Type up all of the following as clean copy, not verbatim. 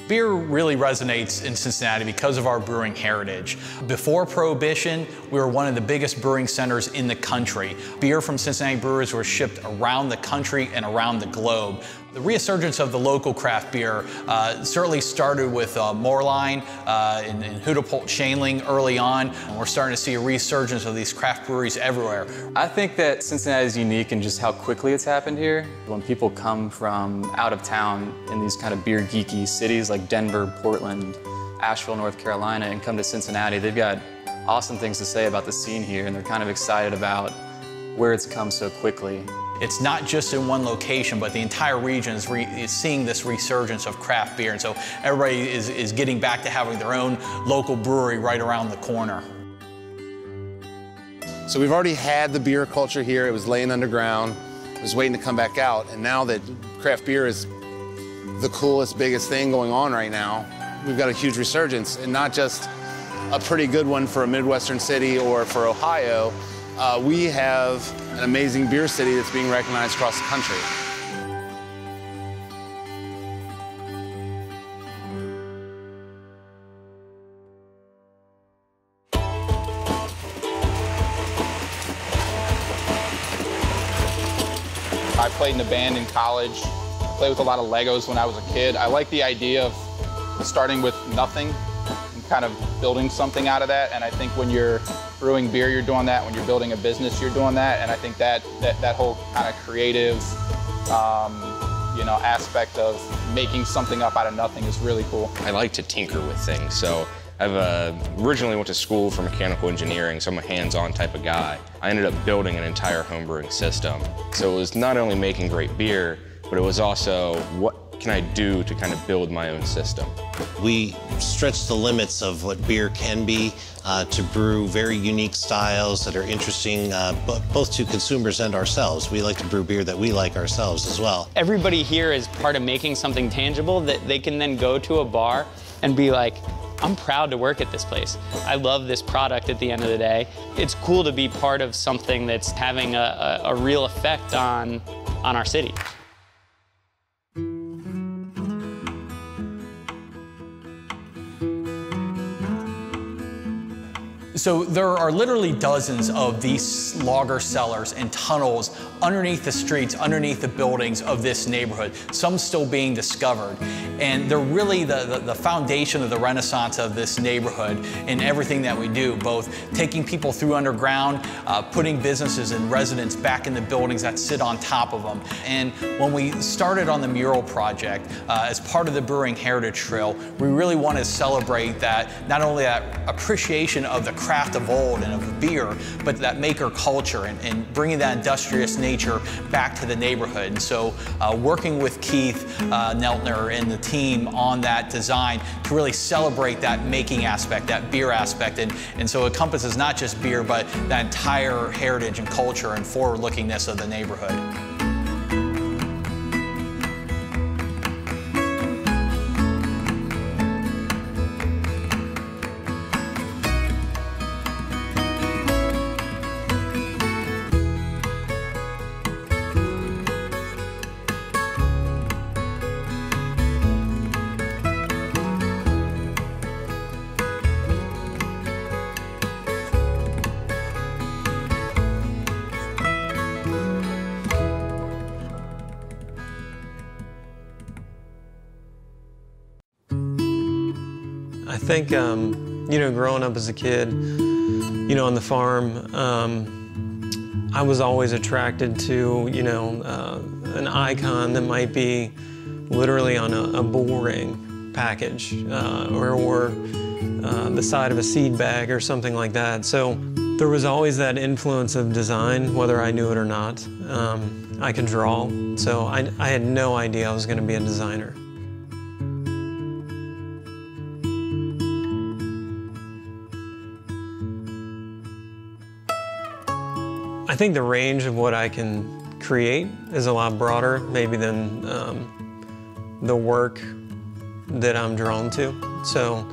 Beer really resonates in Cincinnati because of our brewing heritage. Before Prohibition, we were one of the biggest brewing centers in the country. Beer from Cincinnati brewers was shipped around the country and around the globe. The resurgence of the local craft beer certainly started with Moerlein and Hudepohl Schaenling early on. We're starting to see a resurgence of these craft breweries everywhere. I think that Cincinnati is unique in just how quickly it's happened here. When people come from out of town in these kind of beer geeky cities like Denver, Portland, Asheville, North Carolina, and come to Cincinnati, they've got awesome things to say about the scene here, and they're kind of excited about where it's come so quickly. It's not just in one location, but the entire region is seeing this resurgence of craft beer. And so everybody is getting back to having their own local brewery right around the corner. So we've already had the beer culture here. It was laying underground. It was waiting to come back out. And now that craft beer is the coolest, biggest thing going on right now, we've got a huge resurgence, and not just a pretty good one for a Midwestern city or for Ohio. We have an amazing beer city that's being recognized across the country. I played in a band in college. I played with a lot of Legos when I was a kid. I like the idea of starting with nothing and kind of building something out of that. And I think when you're brewing beer, you're doing that. When you're building a business, you're doing that. And I think that whole kind of creative, aspect of making something up out of nothing is really cool. I like to tinker with things. So I've originally went to school for mechanical engineering, so I'm a hands-on type of guy. I ended up building an entire homebrewing system. So it was not only making great beer, but it was also what can I do to kind of build my own system. We stretch the limits of what beer can be to brew very unique styles that are interesting both to consumers and ourselves. We like to brew beer that we like ourselves as well. Everybody here is part of making something tangible that they can then go to a bar and be like, I'm proud to work at this place. I love this product at the end of the day. It's cool to be part of something that's having a real effect on our city. So there are literally dozens of these lager cellars and tunnels underneath the streets, underneath the buildings of this neighborhood, some still being discovered. And they're really the foundation of the renaissance of this neighborhood in everything that we do, both taking people through underground, putting businesses and residents back in the buildings that sit on top of them. And when we started on the mural project, as part of the Brewing Heritage Trail, we really want to celebrate that, not only that appreciation of the craft of old and of beer, but that maker culture and bringing that industrious nature back to the neighborhood. And so working with Keith Neltner and the team on that design to really celebrate that making aspect, that beer aspect. And so it encompasses not just beer, but that entire heritage and culture and forward-lookingness of the neighborhood. I think, growing up as a kid, on the farm, I was always attracted to, an icon that might be literally on a bull ring package or the side of a seed bag or something like that. So there was always that influence of design, whether I knew it or not. I could draw, so I had no idea I was going to be a designer. I think the range of what I can create is a lot broader maybe than the work that I'm drawn to. So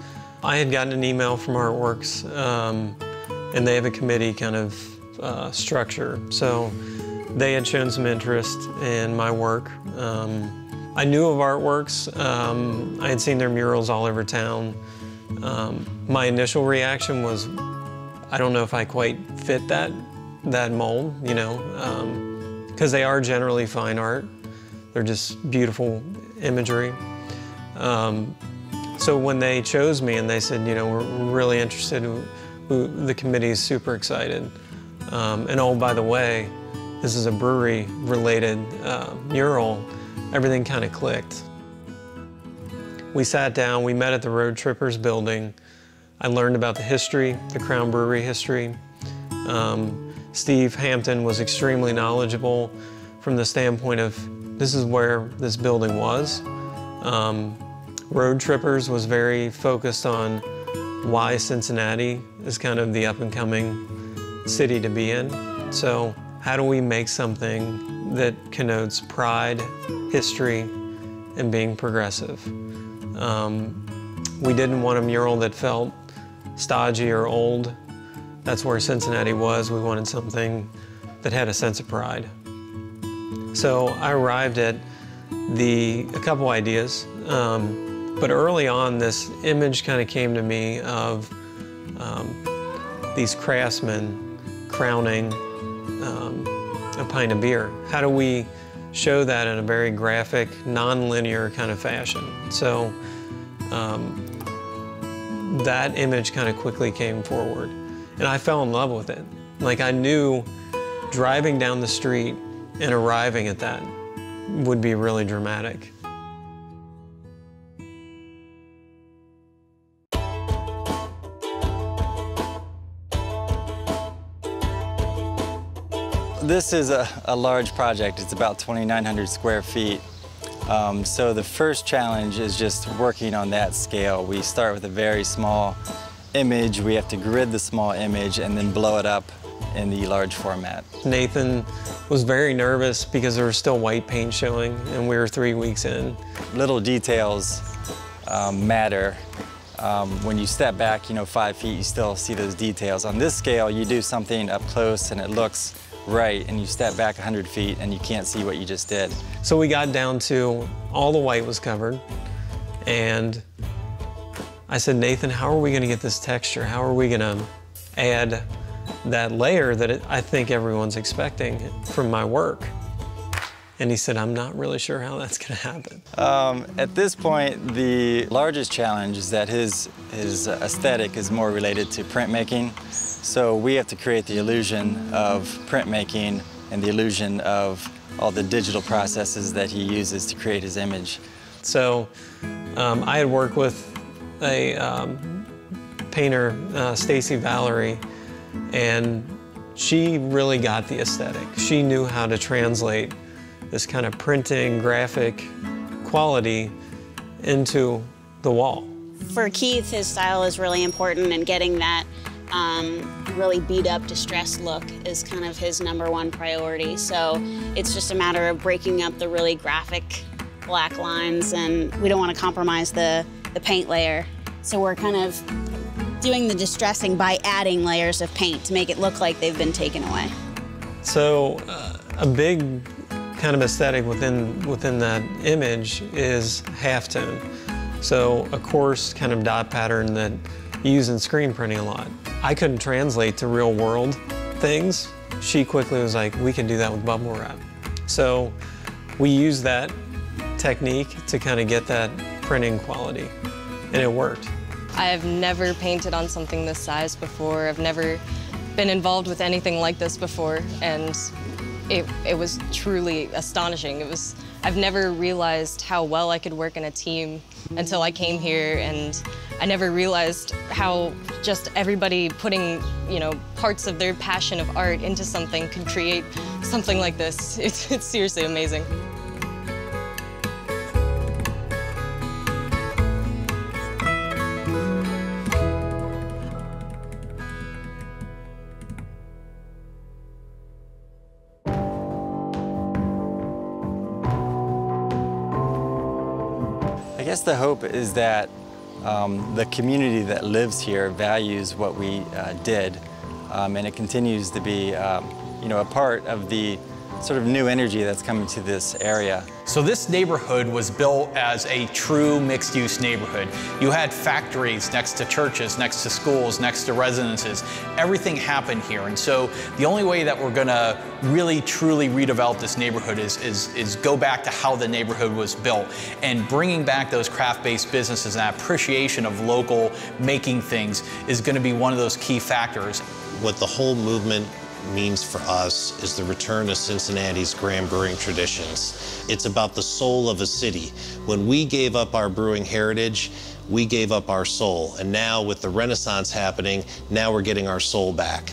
I had gotten an email from Artworks and they have a committee kind of structure. So they had shown some interest in my work I knew of Artworks. I had seen their murals all over town. My initial reaction was, I don't know if I quite fit that mold, you know, because they are generally fine art. They're just beautiful imagery. So when they chose me and they said, you know, we're really interested, the committee is super excited. And oh, by the way, this is a brewery-related mural. Everything kind of clicked. We sat down, we met at the Road Trippers building. I learned about the history, the Crown Brewery history. Steve Hampton was extremely knowledgeable from the standpoint of this is where this building was. Road Trippers was very focused on why Cincinnati is kind of the up-and-coming city to be in. So how do we make something that connotes pride, history, and being progressive? We didn't want a mural that felt stodgy or old. That's where Cincinnati was. We wanted something that had a sense of pride. So I arrived at a couple ideas, but early on this image kind of came to me of these craftsmen crowning a pint of beer. How do we show that in a very graphic, non-linear kind of fashion? So that image kind of quickly came forward, and I fell in love with it. Like, I knew driving down the street and arriving at that would be really dramatic. This is a large project. It's about 2,900 square feet. So the first challenge is just working on that scale. We start with a very small image. We have to grid the small image and then blow it up in the large format. Nathan was very nervous because there was still white paint showing and we were 3 weeks in. Little details matter. When you step back, 5 feet, you still see those details. On this scale, you do something up close and it looks right, and you step back 100 feet and you can't see what you just did. So we got down to all the white was covered, and I said, Nathan, how are we gonna get this texture? How are we gonna add that layer that I think everyone's expecting from my work? And he said, I'm not really sure how that's gonna happen. At this point, the largest challenge is that his aesthetic is more related to printmaking. So we have to create the illusion of printmaking and the illusion of all the digital processes that he uses to create his image. So I had worked with a painter, Stacy Valerie, and she really got the aesthetic. She knew how to translate this kind of printing, graphic quality into the wall. For Keith, his style is really important, and getting that really beat up, distressed look is kind of his #1 priority. So it's just a matter of breaking up the really graphic black lines, and we don't want to compromise the paint layer. So we're kind of doing the distressing by adding layers of paint to make it look like they've been taken away. So a big kind of aesthetic within that image is halftone. So a coarse kind of dot pattern that you use in screen printing a lot. I couldn't translate to real world things. She quickly was like, we can do that with bubble wrap. So we used that technique to kind of get that printing quality, and it worked. I've never painted on something this size before. I've never been involved with anything like this before, and it was truly astonishing. I've never realized how well I could work in a team until I came here, and I never realized how just everybody putting, parts of their passion of art into something could create something like this. It's seriously amazing. I guess the hope is that the community that lives here values what we did, and it continues to be, a part of the sort of new energy that's coming to this area. So this neighborhood was built as a true mixed-use neighborhood. You had factories next to churches, next to schools, next to residences. Everything happened here. And so the only way that we're gonna really truly redevelop this neighborhood is go back to how the neighborhood was built, and bringing back those craft-based businesses and that appreciation of local making things is gonna be one of those key factors. What the whole movement means for us is the return of Cincinnati's grand brewing traditions. It's about the soul of a city. When we gave up our brewing heritage, we gave up our soul. And now with the Renaissance happening, now we're getting our soul back.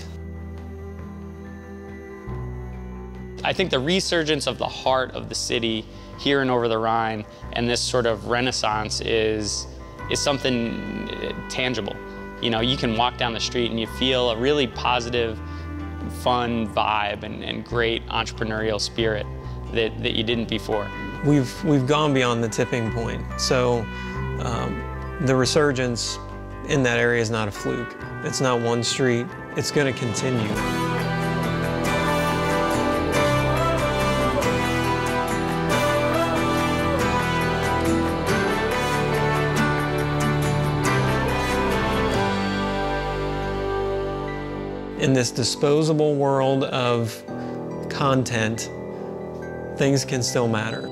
I think the resurgence of the heart of the city here in Over-the-Rhine and this sort of renaissance is something tangible. You know, you can walk down the street and you feel a really positive, fun vibe and great entrepreneurial spirit that you didn't before. We've gone beyond the tipping point. So the resurgence in that area is not a fluke. It's not one street. It's going to continue. In this disposable world of content, things can still matter.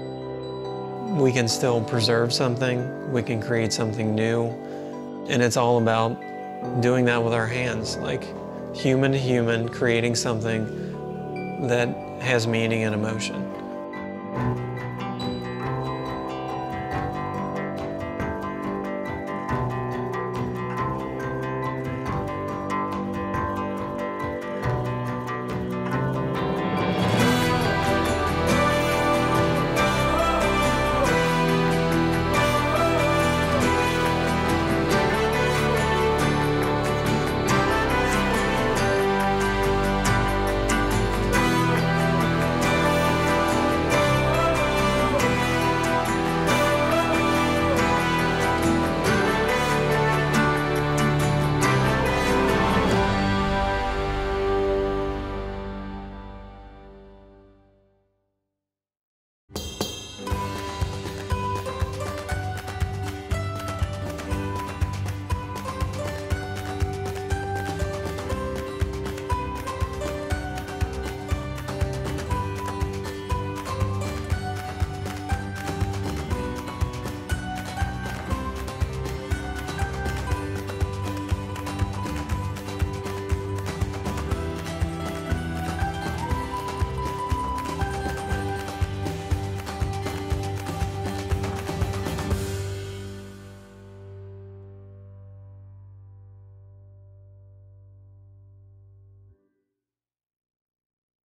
We can still preserve something, we can create something new, and it's all about doing that with our hands, like human to human, creating something that has meaning and emotion.